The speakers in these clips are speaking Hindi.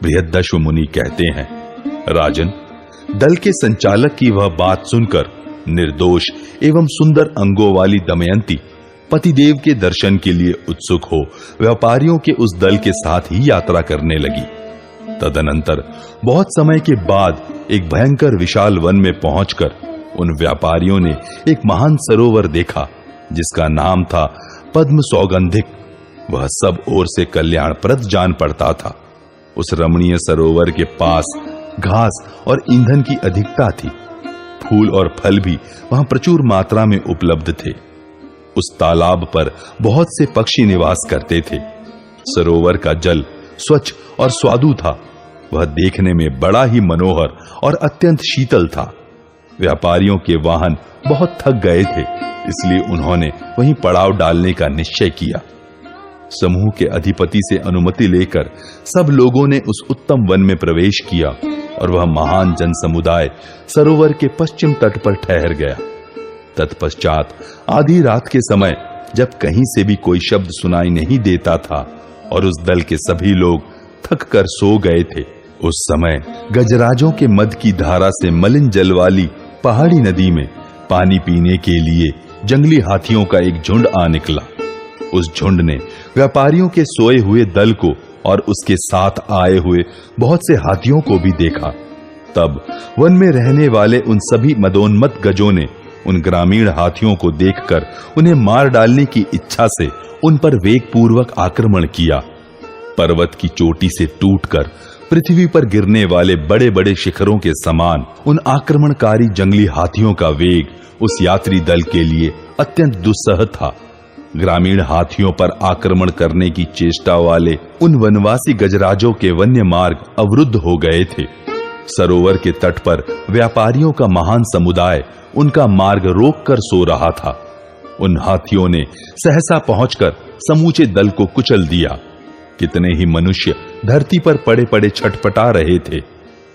बृहद्दश्व मुनि कहते हैं, राजन, दल के संचालक की वह बात सुनकर निर्दोष एवं सुंदर अंगों वाली दमयंती पतिदेव के दर्शन के लिए उत्सुक हो व्यापारियों के उस दल के साथ ही यात्रा करने लगी। तदनंतर बहुत समय के बाद एक भयंकर विशाल वन में पहुंचकर उन व्यापारियों ने एक महान सरोवर देखा जिसका नाम था पद्म सौगंधिक। वह सब ओर से कल्याणप्रद जान पड़ता था। उस रमणीय सरोवर के पास घास और ईंधन की अधिकता थी। फूल और फल भी वहां प्रचुर मात्रा में उपलब्ध थे। उस तालाब पर बहुत से पक्षी निवास करते थे। सरोवर का जल स्वच्छ और स्वादु था। वह देखने में बड़ा ही मनोहर और अत्यंत शीतल था। व्यापारियों के वाहन बहुत थक गए थे, इसलिए उन्होंने वहीं पड़ाव डालने का निश्चय किया। समूह के अधिपति से अनुमति लेकर सब लोगों ने उस उत्तम वन में प्रवेश किया और वह महान जन समुदाय सरोवर के पश्चिम तट पर ठहर गया। तत्पश्चात आधी रात के समय, जब कहीं से भी कोई शब्द सुनाई नहीं देता था और उस दल के सभी लोग थक कर सो गए थे, उस समय गजराजों के मद की धारा से मलिन जल वाली पहाड़ी नदी में पानी पीने के लिए जंगली हाथियों का एक झुंड आ निकला। उस झुंड ने व्यापारियों के सोए हुए दल को और उसके साथ आए हुए बहुत से हाथियों को भी देखा। तब वन में रहने वाले उन सभी मदोन्मत्त गजों ने उन ग्रामीण हाथियों को देखकर उन्हें मार डालने की इच्छा से उन पर वेगपूर्वक आक्रमण किया। पर्वत की चोटी से टूटकर पृथ्वी पर गिरने वाले बड़े बड़े शिखरों के समान उन आक्रमणकारी जंगली हाथियों का वेग उस यात्री दल के लिए अत्यंत दुस्सह था। ग्रामीण हाथियों पर आक्रमण करने की चेष्टा वाले उन वनवासी गजराजों के वन्य मार्ग अवरुद्ध हो गए थे। सरोवर के तट पर व्यापारियों का महान समुदाय उनका मार्ग रोककर सो रहा था। उन हाथियों ने सहसा पहुंचकर समूचे दल को कुचल दिया। कितने ही मनुष्य धरती पर पड़े पड़े छटपटा रहे थे।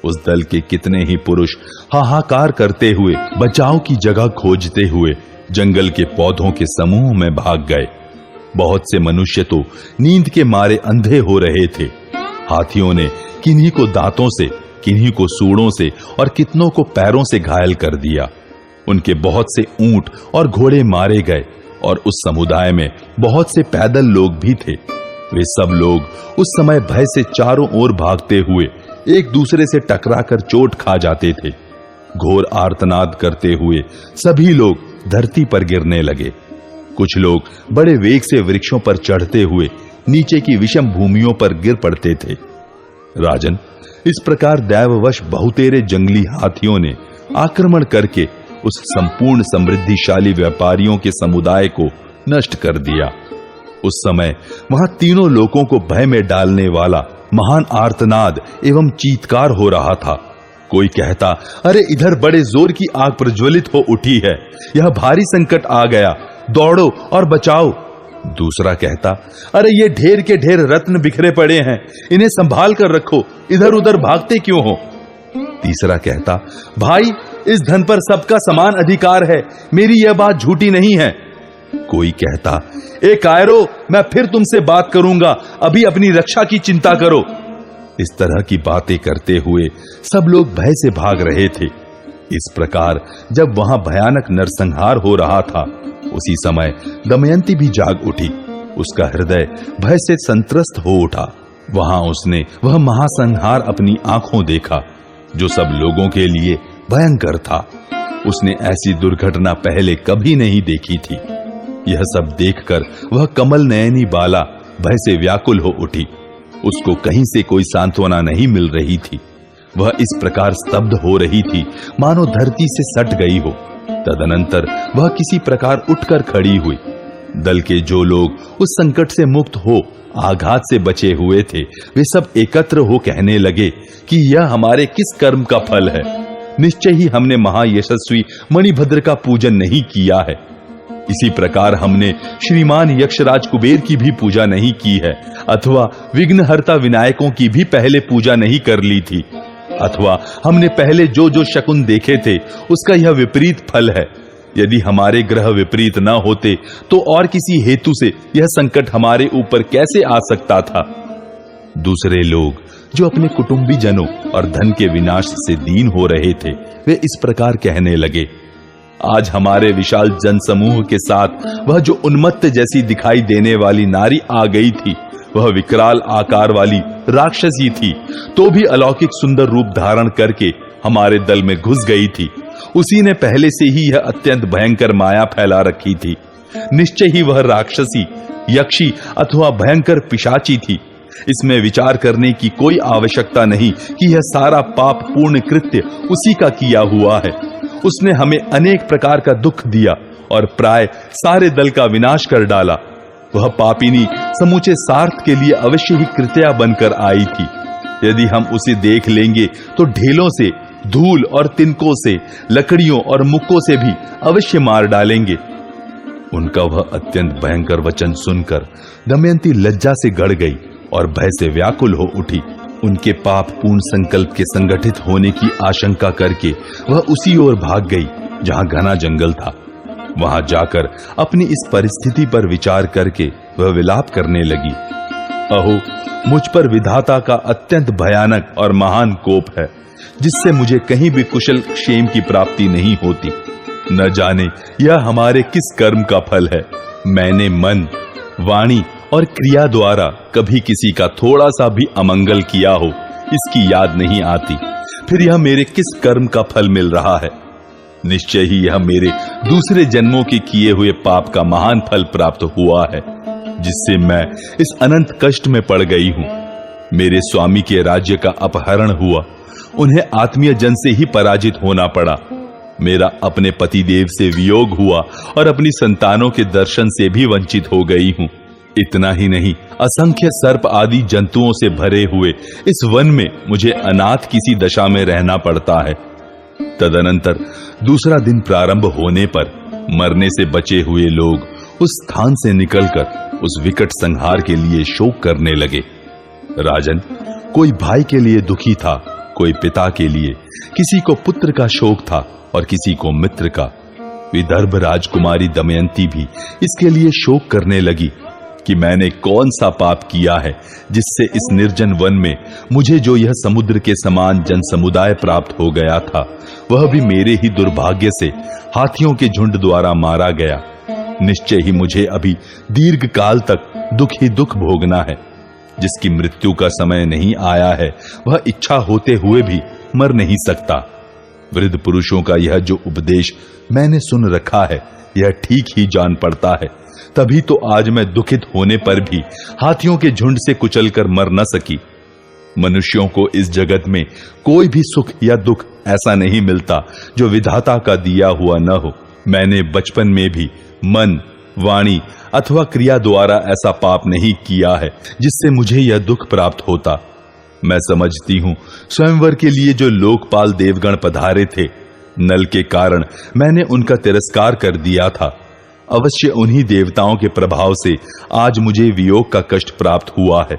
उस दल के कितने ही पुरुष हाहाकार करते हुए बचाव की जगह खोजते हुए जंगल के पौधों के समूह में भाग गए। बहुत से मनुष्य तो नींद के मारे अंधे हो रहे थे। हाथियों ने किन्हीं को दांतों से, किन्हीं को सूंडों से और कितनों को पैरों से घायल कर दिया। उनके बहुत से ऊंट और घोड़े मारे गए और उस समुदाय में बहुत से पैदल लोग भी थे। वे सब लोग उस समय भय से चारों ओर भागते हुए एक दूसरे से टकराकर चोट खा जाते थे। घोर आर्तनाद करते हुए सभी लोग धरती पर गिरने लगे। कुछ लोग बड़े वेग से वृक्षों पर चढ़ते हुए नीचे की विषम भूमियों पर गिर पड़ते थे। राजन, इस प्रकार दैववश बहुतेरे जंगली हाथियों ने आक्रमण करके उस संपूर्ण समृद्धिशाली व्यापारियों के समुदाय को नष्ट कर दिया। उस समय वहां तीनों लोगों को भय में डालने वाला महान आर्तनाद एवं चीत्कार हो रहा था। कोई कहता, अरे इधर बड़े जोर की आग प्रज्वलित हो उठी है, यह भारी संकट आ गया, दौड़ो और बचाओ। दूसरा कहता, अरे ये ढेर के ढेर रत्न बिखरे पड़े हैं, इन्हें संभाल कर रखो, इधर उधर भागते क्यों हो। तीसरा कहता, भाई इस धन पर सबका समान अधिकार है, मेरी यह बात झूठी नहीं है। कोई कहता, ए कायरो, मैं फिर तुमसे बात करूंगा, अभी अपनी रक्षा की चिंता करो। इस तरह की बातें करते हुए सब लोग भय से भाग रहे थे। इस प्रकार जब वहां भयानक नरसंहार हो रहा था, उसी समय दमयंती भी जाग उठी। उसका हृदय भय से संत्रस्त हो उठा। वहां उसने वह महासंहार अपनी आंखों देखा जो सब लोगों के लिए भयंकर था। उसने ऐसी दुर्घटना पहले कभी नहीं देखी थी। यह सब देखकर वह कमल नयनी बाला भय से व्याकुल हो उठी। उसको कहीं से कोई सांत्वना नहीं मिल रही थी। वह इस प्रकार स्तब्ध हो रही थी मानो धरती से सट गई हो। तदनंतर वह किसी प्रकार उठकर खड़ी हुई। दल के जो लोग उस संकट से मुक्त हो आघात से बचे हुए थे, वे सब एकत्र हो कहने लगे कि यह हमारे किस कर्म का फल है। निश्चय ही हमने महायशस्वी मणिभद्र का पूजन नहीं किया है। इसी प्रकार हमने श्रीमान यक्षराज कुबेर की भी पूजा नहीं की है, अथवा विघ्नहर्ता विनायकों की भी पहले पूजा नहीं कर ली थी, अथवा हमने पहले जो जो शकुन देखे थे उसका यह विपरीत फल है। यदि हमारे ग्रह विपरीत न होते तो और किसी हेतु से यह संकट हमारे ऊपर कैसे आ सकता था। दूसरे लोग जो अपने कुटुंबीजनों और धन के विनाश से दीन हो रहे थे, वे इस प्रकार कहने लगे, आज हमारे विशाल जनसमूह के साथ वह जो उन्मत्त जैसी दिखाई देने वाली नारी आ गई थी, वह विकराल आकार वाली राक्षसी थी, तो भी अलौकिक सुंदर रूप धारण करके हमारे दल में घुस गई थी। उसी ने पहले से ही यह अत्यंत भयंकर माया फैला रखी थी। निश्चय ही वह राक्षसी, यक्षी अथवा भयंकर पिशाची थी। इसमें विचार करने की कोई आवश्यकता नहीं कि यह सारा पाप पूर्ण कृत्य उसी का किया हुआ है। उसने हमें अनेक प्रकार का दुख दिया और प्राय सारे दल का विनाश कर डाला। वह पापिनी समूचे सार्थ के लिए अवश्य ही कृत्या बनकर आई थी। यदि हम उसे देख लेंगे तो ढेलों से, धूल और तिनकों से, लकड़ियों और मुक्कों से भी अवश्य मार डालेंगे। उनका वह अत्यंत भयंकर वचन सुनकर दमयंती लज्जा से गड़ गई और भय से व्याकुल हो उठी। उनके पाप पूर्ण संकल्प के संगठित होने की आशंका करके वह उसी ओर भाग गई जहां घना जंगल था। वहां जाकर अपनी इस परिस्थिति पर विचार करके वह विलाप करने लगी। अहो, मुझ पर विधाता का अत्यंत भयानक और महान कोप है, जिससे मुझे कहीं भी कुशल क्षेम की प्राप्ति नहीं होती। न जाने यह हमारे किस कर्म का फल है। मैंने मन, वाणी और क्रिया द्वारा कभी किसी का थोड़ा सा भी अमंगल किया हो, इसकी याद नहीं आती। फिर यह मेरे किस कर्म का फल मिल रहा है? निश्चय ही यह मेरे दूसरे जन्मों के किए हुए पाप का महान फल प्राप्त हुआ है, जिससे मैं इस अनंत कष्ट में पड़ गई हूं। मेरे स्वामी के राज्य का अपहरण हुआ, उन्हें आत्मीय जन से ही पराजित होना पड़ा। मेरा अपने पतिदेव से वियोग हुआ और अपनी संतानों के दर्शन से भी वंचित हो गई हूं। इतना ही नहीं, असंख्य सर्प आदि जंतुओं से भरे हुए इस वन में मुझे अनाथ किसी दशा में रहना पड़ता है। तदनंतर दूसरा दिन प्रारंभ होने पर मरने से बचे हुए लोग उस स्थान से निकलकर उस विकट संहार के लिए शोक करने लगे। राजन, कोई भाई के लिए दुखी था, कोई पिता के लिए, किसी को पुत्र का शोक था और किसी को मित्र का। विदर्भ राजकुमारी दमयंती भी इसके लिए शोक करने लगी कि मैंने कौन सा पाप किया है, जिससे इस निर्जन वन में मुझे जो यह समुद्र के समान जन समुदाय प्राप्त हो गया था, वह भी मेरे ही दुर्भाग्य से हाथियों के झुंड द्वारा मारा गया। निश्चय ही मुझे अभी दीर्घ काल तक दुख ही दुख भोगना है। जिसकी मृत्यु का समय नहीं आया है, वह इच्छा होते हुए भी मर नहीं सकता। वृद्ध पुरुषों का यह जो उपदेश मैंने सुन रखा है, यह ठीक ही जान पड़ता है। तभी तो आज मैं दुखित होने पर भी हाथियों के झुंड से कुचलकर मर न सकी। मनुष्यों को इस जगत में कोई भी सुख या दुख ऐसा नहीं मिलता जो विधाता का दिया हुआ न हो। मैंने बचपन में भी मन, वाणी अथवा क्रिया द्वारा ऐसा पाप नहीं किया है जिससे मुझे यह दुख प्राप्त होता। मैं समझती हूं, स्वयंवर के लिए जो लोकपाल देवगण पधारे थे, नल के कारण मैंने उनका तिरस्कार कर दिया था। अवश्य उन्हीं देवताओं के प्रभाव से आज मुझे वियोग का कष्ट प्राप्त हुआ है।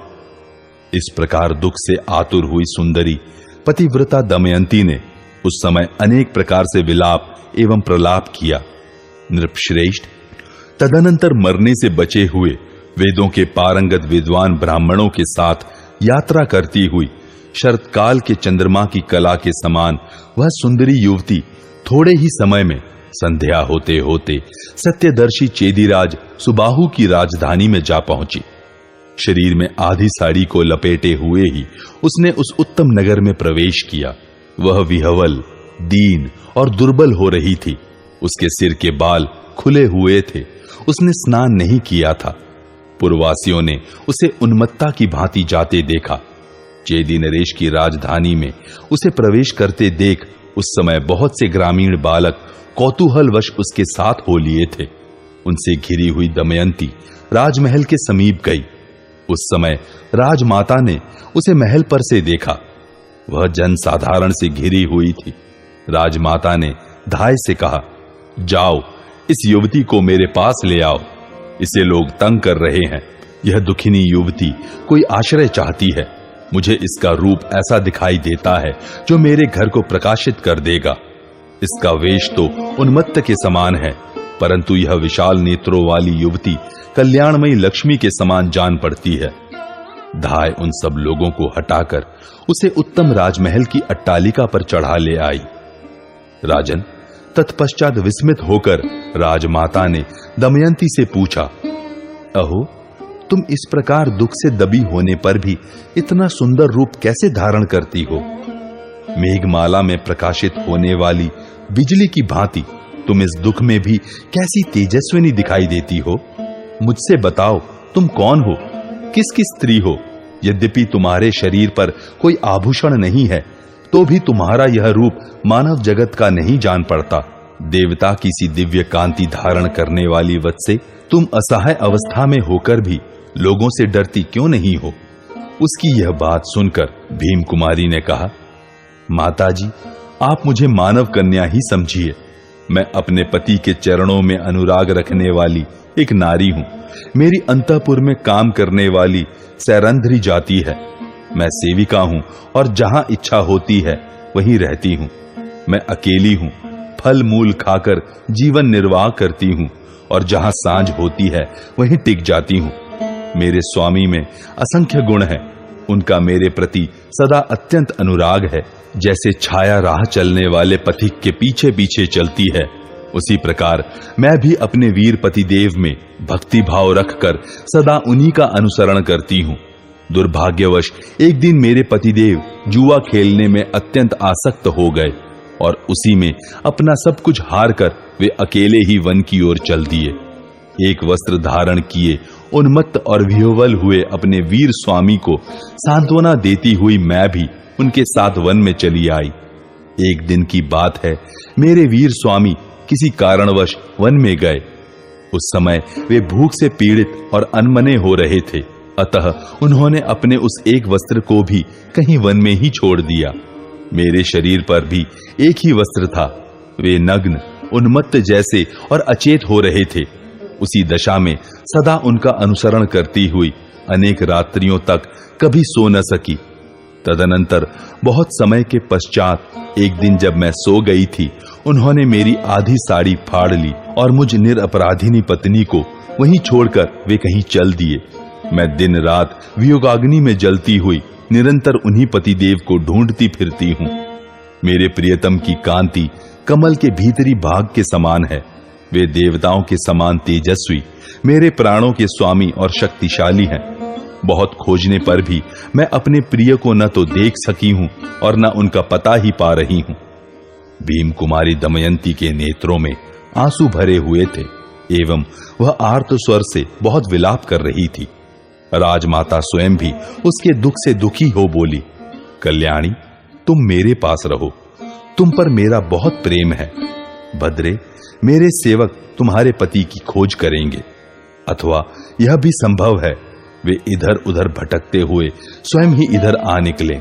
इस प्रकार दुख से आतुर हुई सुंदरी पतिव्रता दमयंती ने उस समय अनेक प्रकार से विलाप एवं प्रलाप किया। नृपश्रेष्ठ, तदनंतर मरने से बचे हुए वेदों के पारंगत विद्वान ब्राह्मणों के साथ यात्रा करती हुई शरतकाल के चंद्रमा की कला के समान वह सुंदरी युवती थोड़े ही समय में संध्या होते होते सत्यदर्शी चेदीराज सुबाहु की राजधानी में जा पहुंची। शरीर में आधी साड़ी को लपेटे हुए ही उसने उस उत्तम नगर में प्रवेश किया। वह विह्वल, दीन और दुर्बल हो रही थी। उसके सिर के बाल खुले हुए थे। उसने स्नान नहीं किया था। पुरवासियों ने उसे उन्मत्ता की भांति जाते देखा। चेदी नरेश की राजधानी में उसे प्रवेश करते देख उस समय बहुत से ग्रामीण बालक कौतूहलवश उसके साथ हो लिए थे। उनसे घिरी हुई दमयंती राजमहल के समीप गई। उस समय राजमाता ने उसे महल पर से देखा। वह जन साधारण से घिरी हुई थी। राजमाता ने धाय से कहा, जाओ, इस युवती को मेरे पास ले आओ। इसे लोग तंग कर रहे हैं। यह दुखिनी युवती कोई आश्रय चाहती है। मुझे इसका रूप ऐसा दिखाई देता है जो मेरे घर को प्रकाशित कर देगा। इसका वेश तो उन्मत्त के समान है, परंतु यह विशाल नेत्रों वाली युवती कल्याणमयी लक्ष्मी के समान जान पड़ती है। धाय उन सब लोगों को हटाकर उसे उत्तम राजमहल की अट्टालिका पर चढ़ा ले आई। राजन, तत्पश्चात विस्मित होकर राजमाता ने दमयंती से पूछा, अहो, तुम इस प्रकार दुख से दबी होने पर भी इतना सुंदर रूप कैसे धारण करती हो? मेघमाला में प्रकाशित होने वाली बिजली की भांति तुम इस दुख में भी कैसी तेजस्विनी दिखाई देती हो? मुझसे बताओ, तुम कौन हो, किसकी स्त्री हो? यद्यपि तुम्हारे शरीर पर कोई आभूषण नहीं है, तो भी तुम्हारा यह रूप मानव जगत का नहीं जान पड़ता। देवता की सी दिव्य कांति धारण करने वाली वत्से, तुम असहाय अवस्था में होकर भी लोगों से डरती क्यों नहीं हो? उसकी यह बात सुनकर भीम कुमारी ने कहा, माताजी, आप मुझे मानव कन्या ही समझिए। मैं अपने पति के चरणों में अनुराग रखने वाली एक नारी हूं। मेरी अंतःपुर में काम करने वाली सैरंध्री जाति है। मैं सेविका हूं और जहां इच्छा होती है वहीं रहती हूं। मैं अकेली हूं, फल मूल खाकर जीवन निर्वाह करती हूं और जहां सांझ होती है वहीं टिक जाती हूं। मेरे स्वामी में असंख्य गुण हैं। उनका मेरे प्रति सदा अत्यंत अनुराग है। जैसे छाया राह चलने वाले पथिक के पीछे पीछे चलती है, उसी प्रकार मैं भी अपने वीर पतिदेव में भक्ति भाव रखकर सदा उन्हीं का अनुसरण करती हूं। दुर्भाग्यवश एक दिन मेरे पतिदेव जुआ खेलने में अत्यंत आसक्त हो गए और उसी में अपना सब कुछ हार कर वे अकेले ही वन की ओर चल दिए। एक वस्त्र धारण किए उन्मत्त और विह्वल हुए अपने वीर स्वामी को सांत्वना देती हुई मैं भी उनके साथ वन में चली आई। एक दिन की बात है, मेरे वीर स्वामी किसी कारणवश वन में गए। उस समय वे भूख से पीड़ित और अनमने हो रहे थे, अतः उन्होंने अपने उस एक वस्त्र को भी कहीं वन में ही छोड़ दिया। मेरे शरीर पर भी एक ही वस्त्र था। वे नग्न, उन्मत्त जैसे और अचेत हो रहे थे। उसी दशा में सदा उनका अनुसरण करती हुई अनेक रात्रियों तक कभी सो न सकी। तदनंतर बहुत समय के पश्चात एक दिन जब मैं सो गई थी, उन्होंने मेरी आधी साड़ी फाड़ ली और मुझ निरपराधिनी पत्नी को वहीं छोड़कर वे कहीं चल दिए। मैं दिन रात वियोगाग्नि में जलती हुई निरंतर उन्हीं पतिदेव को ढूंढती फिरती हूं। मेरे प्रियतम की कांति कमल के भीतरी भाग के समान है। वे देवताओं के समान तेजस्वी, मेरे प्राणों के स्वामी और शक्तिशाली हैं। बहुत खोजने पर भी मैं अपने प्रिय को न तो देख सकी हूं और न उनका पता ही पा रही हूं। भीम कुमारी दमयंती के नेत्रों में आंसू भरे हुए थे एवं वह आर्त स्वर से बहुत विलाप कर रही थी। राजमाता स्वयं भी उसके दुख से दुखी हो बोली, कल्याणी, तुम मेरे पास रहो, तुम पर मेरा बहुत प्रेम है। भद्रे, मेरे सेवक तुम्हारे पति की खोज करेंगे, अथवा यह भी संभव है वे इधर उधर भटकते हुए स्वयं ही इधर आ निकले।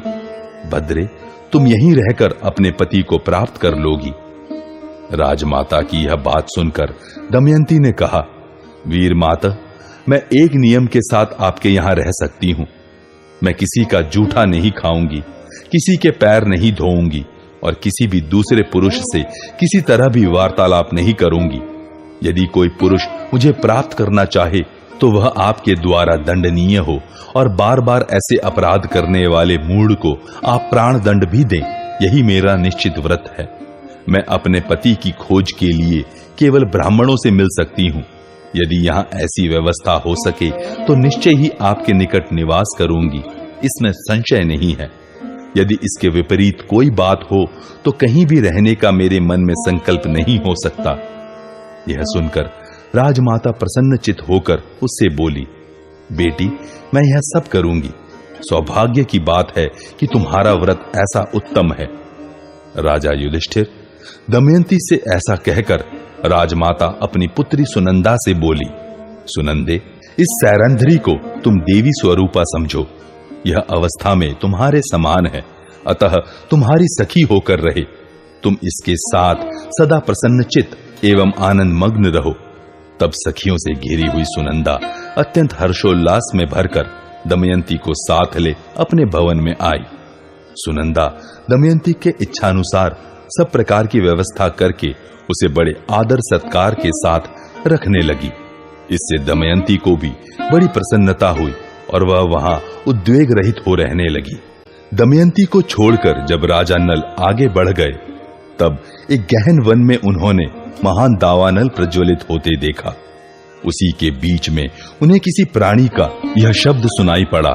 भद्रे, तुम यहीं रहकर अपने पति को प्राप्त कर लोगी। राजमाता की यह बात सुनकर दमयंती ने कहा, वीर माता, मैं एक नियम के साथ आपके यहां रह सकती हूं। मैं किसी का जूठा नहीं खाऊंगी, किसी के पैर नहीं धोऊंगी और किसी भी दूसरे पुरुष से किसी तरह भी वार्तालाप नहीं करूंगी। यदि कोई पुरुष मुझे प्राप्त करना चाहे तो वह आपके द्वारा दंडनीय हो और बार बार ऐसे अपराध करने वाले मूढ़ को आप प्राण दंड भी दें, यही मेरा निश्चित व्रत है। मैं अपने पति की खोज के लिए केवल ब्राह्मणों से मिल सकती हूं। यदि यहां ऐसी व्यवस्था हो सके तो निश्चय ही आपके निकट निवास करूंगी, इसमें संशय नहीं है। यदि इसके विपरीत कोई बात हो तो कहीं भी रहने का मेरे मन में संकल्प नहीं हो सकता। यह सुनकर राजमाता प्रसन्नचित होकर उससे बोली, बेटी, मैं यह सब करूंगी। सौभाग्य की बात है कि तुम्हारा व्रत ऐसा उत्तम है। राजा युधिष्ठिर, दमयंती से ऐसा कहकर राजमाता अपनी पुत्री सुनंदा से बोली, सुनंदे, इस सैरंध्री को तुम देवी स्वरूपा समझो। यह अवस्था में तुम्हारे समान है, अतः तुम्हारी सखी होकर रहे। तुम इसके साथ सदा प्रसन्नचित एवं आनंद मग्न रहो। तब सखियों से घिरी हुई सुनंदा अत्यंत हर्षोल्लास में भरकर दमयंती को साथ ले अपने भवन में आई। सुनंदा दमयंती के इच्छानुसार सब प्रकार की व्यवस्था करके उसे बड़े आदर सत्कार के साथ रखने लगी। इससे दमयंती को भी बड़ी प्रसन्नता हुई और वह वहां उद्वेग रहित हो रहने लगी। दमयंती को छोड़कर जब राजा नल आगे बढ़ गए, तब एक गहन वन में उन्होंने महान दावानल प्रज्वलित होते देखा। उसी के बीच में उन्हें किसी प्राणी का यह शब्द सुनाई पड़ा,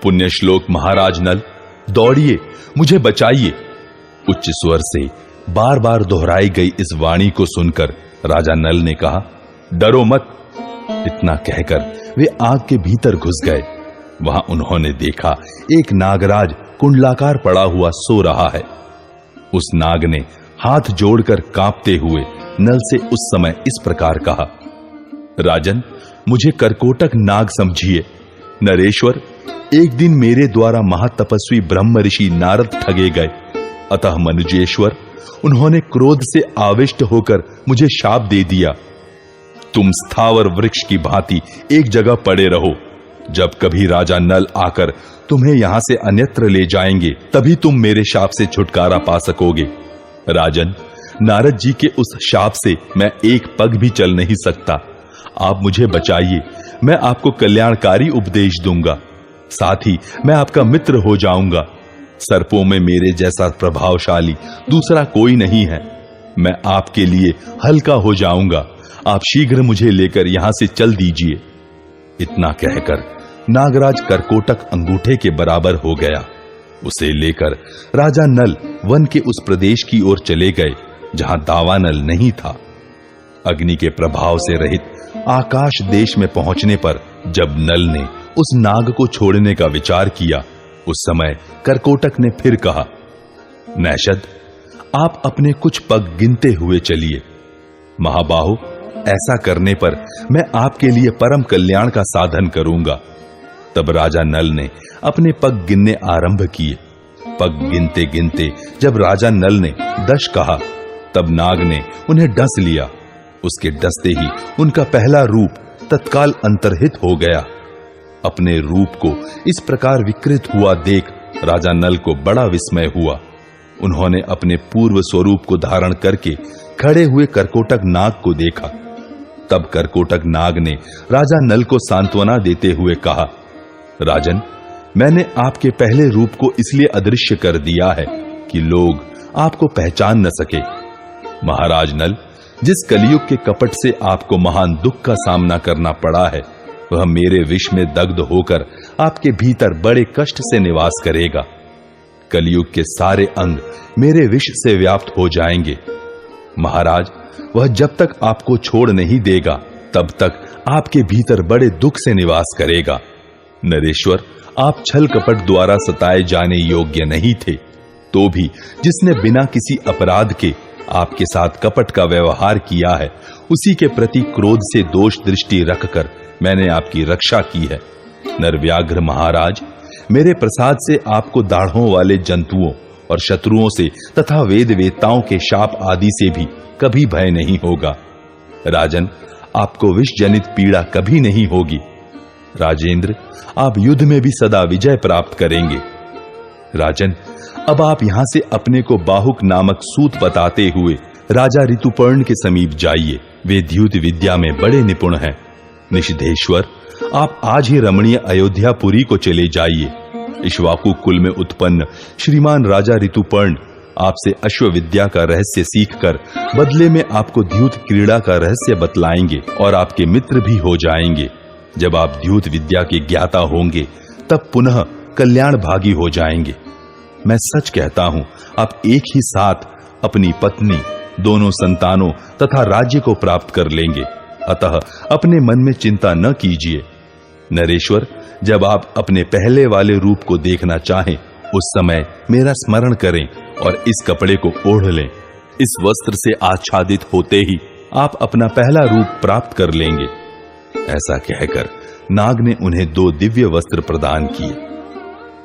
पुण्य श्लोक महाराज नल, दौड़िए, मुझे बचाइए। उच्च स्वर से बार बार दोहराई गई इस वाणी को सुनकर राजा नल ने कहा, डरो मत। इतना कहकर वे आग के भीतर घुस गए। वहां उन्होंने देखा एक नागराज कुंडलाकार पड़ा हुआ सो रहा है। उस नाग ने हाथ जोड़कर कांपते हुए नल से उस समय इस प्रकार कहा, राजन, मुझे करकोटक नाग समझिए। नरेश्वर, एक दिन मेरे द्वारा महातपस्वी ब्रह्म ऋषि नारद ठगे गए, अतः मनुजेश्वर उन्होंने क्रोध से आविष्ट होकर मुझे शाप दे दिया, तुम स्थावर वृक्ष की भांति एक जगह पड़े रहो। जब कभी राजा नल आकर तुम्हें यहां से अन्यत्र ले जाएंगे, तभी तुम मेरे शाप से छुटकारा पा सकोगे। राजन, नारद जी के उस शाप से मैं एक पग भी चल नहीं सकता। आप मुझे बचाइए, मैं आपको कल्याणकारी उपदेश दूंगा, साथ ही मैं आपका मित्र हो जाऊंगा। सर्पों में मेरे जैसा प्रभावशाली दूसरा कोई नहीं है। मैं आपके लिए हल्का हो जाऊंगा, आप शीघ्र मुझे लेकर यहां से चल दीजिए। इतना कहकर नागराज करकोटक अंगूठे के बराबर हो गया। उसे लेकर राजा नल वन के उस प्रदेश की ओर चले गए जहां दावानल नहीं था। अग्नि के प्रभाव से रहित आकाश देश में पहुंचने पर जब नल ने उस नाग को छोड़ने का विचार किया, उस समय करकोटक ने फिर कहा, नैषद, आप अपने कुछ पग गिनते हुए चलिए। महाबाहु, ऐसा करने पर मैं आपके लिए परम कल्याण का साधन करूंगा। तब राजा नल ने अपने पग गिनने आरंभ किए। पग गिनते गिनते जब राजा नल ने 10 कहा, तब नाग ने उन्हें डस लिया। उसके डसते ही उनका पहला रूप तत्काल अंतर्हित हो गया। अपने रूप को इस प्रकार विकृत हुआ देख राजा नल को बड़ा विस्मय हुआ। उन्होंने अपने पूर्व स्वरूप को धारण करके खड़े हुए करकोटक नाग को देखा। तब करकोटक नाग ने राजा नल को सांत्वना देते हुए कहा, राजन, मैंने आपके पहले रूप को इसलिए अदृश्य कर दिया है कि लोग आपको पहचान न सके। महाराज नल, जिस कलयुग के कपट से आपको महान दुख का सामना करना पड़ा है, वह मेरे विष में दग्ध होकर आपके भीतर बड़े कष्ट से निवास करेगा। कलयुग के सारे अंग मेरे विष से व्याप्त हो जाएंगे। महाराज, वह जब तक आपको छोड़ नहीं देगा, तब तक आपके भीतर बड़े दुख से निवास करेगा। नरेश्वर, आप छल कपट द्वारा सताए जाने योग्य नहीं थे, तो भी जिसने बिना किसी अपराध के आपके साथ कपट का व्यवहार किया है, उसी के प्रति क्रोध से दोष दृष्टि रखकर मैंने आपकी रक्षा की है। नरव्याघ्र महाराज, मेरे प्रसाद से आपको दाढ़ों वाले जंतुओं और शत्रुओं से तथा वेद वेत्ताओं के शाप आदि से भी कभी भय नहीं होगा। राजन, आपको विष जनित पीड़ा कभी नहीं होगी। राजेंद्र, आप युद्ध में भी सदा विजय प्राप्त करेंगे। राजन, अब आप यहां से अपने को बाहुक नामक सूत बताते हुए राजा ऋतुपर्ण के समीप जाइए। वे द्यूत विद्या में बड़े निपुण हैं। निषधेश्वर, आप आज ही रमणीय अयोध्यापुरी को चले जाइए। इक्ष्वाकु कुल में उत्पन्न श्रीमान राजा ऋतुपर्ण आपसे अश्व विद्या का रहस्य सीखकर बदले में आपको द्यूत क्रीड़ा का रहस्य बतलाएंगे और आपके मित्र भी हो जाएंगे। जब आप द्यूत विद्या के ज्ञाता होंगे, तब पुनः कल्याण भागी हो जाएंगे। मैं सच कहता हूं, आप एक ही साथ अपनी पत्नी, दोनों संतानों तथा राज्य को प्राप्त कर लेंगे। अतः अपने मन में चिंता न कीजिए। नरेश्वर, जब आप अपने पहले वाले रूप को देखना चाहें, उस समय मेरा स्मरण करें और इस कपड़े को ओढ़ लें। इस वस्त्र से आच्छादित होते ही आप अपना पहला रूप प्राप्त कर लेंगे। ऐसा कहकर नाग ने उन्हें 2 दिव्य वस्त्र प्रदान किए।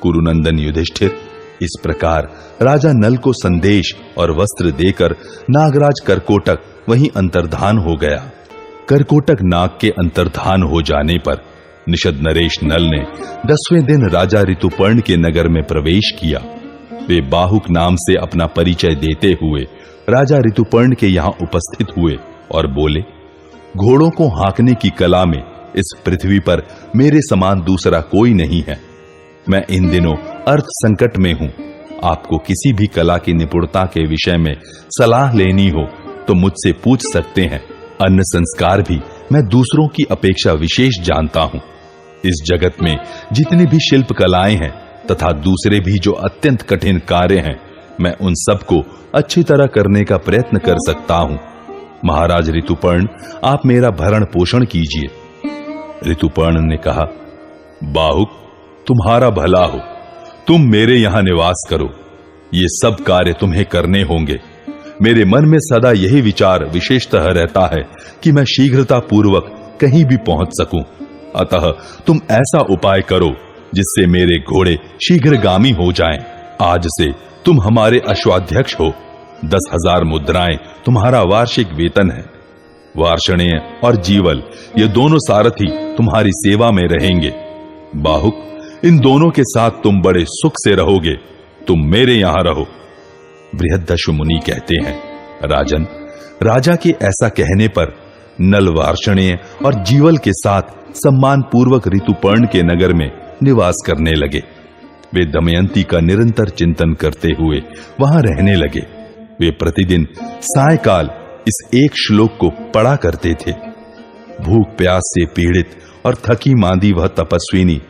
कुरुनंदन युधिष्ठिर, इस प्रकार राजा नल को संदेश और वस्त्र देकर नागराज करकोटक वहीं अंतर्धान हो गया। करकोटक नाग के अंतर्धान हो जाने पर निषद नरेश नल ने 10वें दिन राजा ऋतुपर्ण के नगर में प्रवेश किया। वे बाहुक नाम से अपना परिचय देते हुए राजा ऋतुपर्ण के यहां उपस्थित हुए और बोले, घोड़ों को हाँकने की कला में इस पृथ्वी पर मेरे समान दूसरा कोई नहीं है। मैं इन दिनों अर्थ संकट में हूं। आपको किसी भी कला की निपुणता के विषय में सलाह लेनी हो तो मुझसे पूछ सकते हैं। अन्न संस्कार भी मैं दूसरों की अपेक्षा विशेष जानता हूं। इस जगत में जितनी भी शिल्प कलाएं हैं तथा दूसरे भी जो अत्यंत कठिन कार्य हैं, मैं उन सबको अच्छी तरह करने का प्रयत्न कर सकता हूं। महाराज ऋतुपर्ण, आप मेरा भरण पोषण कीजिए। ऋतुपर्ण ने कहा, बाहुक, तुम्हारा भला हो, तुम मेरे यहां निवास करो। ये सब कार्य तुम्हें करने होंगे। मेरे मन में सदा यही विचार विशेषतः रहता है कि मैं शीघ्रता पूर्वक कहीं भी पहुंच सकूं। अतः तुम ऐसा उपाय करो जिससे मेरे घोड़े शीघ्रगामी हो जाएं। आज से तुम हमारे अश्वाध्यक्ष हो। 10,000 मुद्राएं तुम्हारा वार्षिक वेतन है। वार्षणेय और जीवल, ये दोनों सारथी तुम्हारी सेवा में रहेंगे। बाहुक, इन दोनों के साथ तुम बड़े सुख से रहोगे। तुम मेरे यहां रहो। बृहद्दश्व मुनि कहते हैं, राजन, राजा के ऐसा कहने पर नल वार्षणेय और जीवल के साथ सम्मान पूर्वक ऋतुपर्ण के नगर में निवास करने लगे। वे दमयंती का निरंतर चिंतन करते हुए वहां रहने लगे। वे प्रतिदिन सायकाल इस एक श्लोक को पढ़ा करते थे। भूख प्यास से पीड़ित और थकी मांदी वह तपस्विनी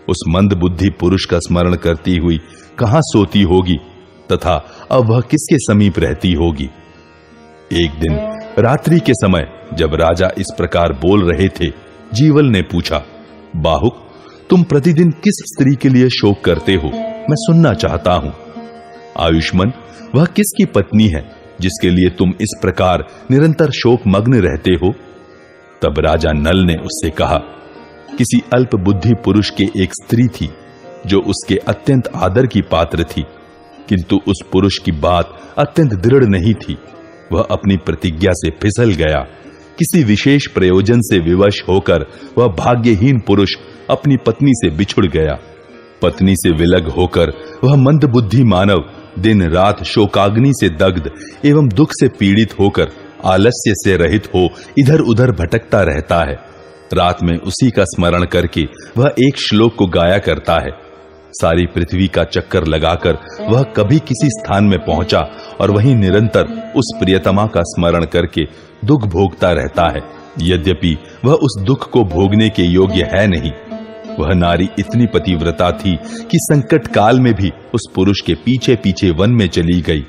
उस मंद बुद्धि पुरुष का स्मरण करती हुई कहां सोती होगी तथा अब वह किसके समीप रहती होगी। एक दिन रात्रि के समय जब राजा इस प्रकार बोल रहे थे, जीवल ने पूछा, बाहुक, तुम प्रतिदिन किस स्त्री के लिए शोक करते हो? मैं सुनना चाहता हूं। आयुष्मान, वह किसकी पत्नी है जिसके लिए तुम इस प्रकार निरंतर शोक मग्न रहते हो? तब राजा नल ने उससे कहा, किसी अल्प बुद्धि पुरुष के एक स्त्री थी जो उसके अत्यंत आदर की पात्र थी, किंतु उस पुरुष की बात अत्यंत दृढ़ नहीं थी। वह अपनी प्रतिज्ञा से फिसल गया। किसी विशेष प्रयोजन से विवश होकर वह भाग्यहीन पुरुष अपनी पत्नी से बिछुड़ गया। पत्नी से विलग होकर वह मंदबुद्धि मानव दिन रात शोकाग्नि से दग्ध एवं दुख से पीड़ित होकर आलस्य से रहित हो इधर उधर भटकता रहता है। रात में उसी का स्मरण करके वह एक श्लोक को गाया करता है। सारी पृथ्वी का चक्कर लगाकर वह कभी किसी स्थान में पहुंचा और वहीं निरंतर उस प्रियतमा का स्मरण करके दुख भोगता रहता है। यद्यपि वह उस दुख को भोगने के योग्य है नहीं। वह नारी इतनी पतिव्रता थी कि संकट काल में भी उस पुरुष के पीछे पीछे वन में चली गई,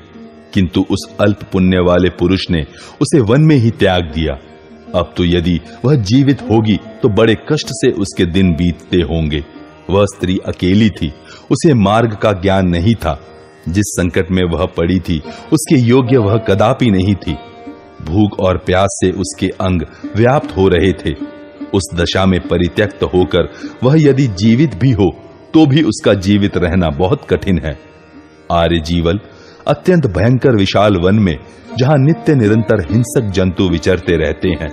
किंतु उस अल्प पुण्य वाले पुरुष ने उसे वन में ही त्याग दिया। अब तो यदि वह जीवित होगी तो बड़े कष्ट से उसके दिन बीतते होंगे। वह स्त्री अकेली थी, उसे मार्ग का ज्ञान नहीं था। जिस संकट में वह पड़ी थी उसके योग्य वह कदापि नहीं थी। भूख और प्यास से उसके अंग व्याप्त हो रहे थे। उस दशा में परित्यक्त होकर वह यदि जीवित भी हो तो भी उसका जीवित रहना बहुत कठिन है। आर्य जीवल, अत्यंत भयंकर विशाल वन में जहां नित्य निरंतर हिंसक जंतु विचरते रहते हैं,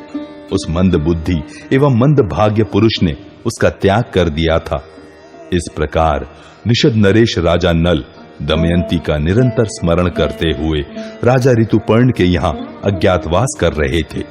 उस मंद बुद्धि एवं मंद भाग्य पुरुष ने उसका त्याग कर दिया था। इस प्रकार निषद नरेश राजा नल दमयंती का निरंतर स्मरण करते हुए राजा ऋतुपर्ण के यहां अज्ञातवास कर रहे थे।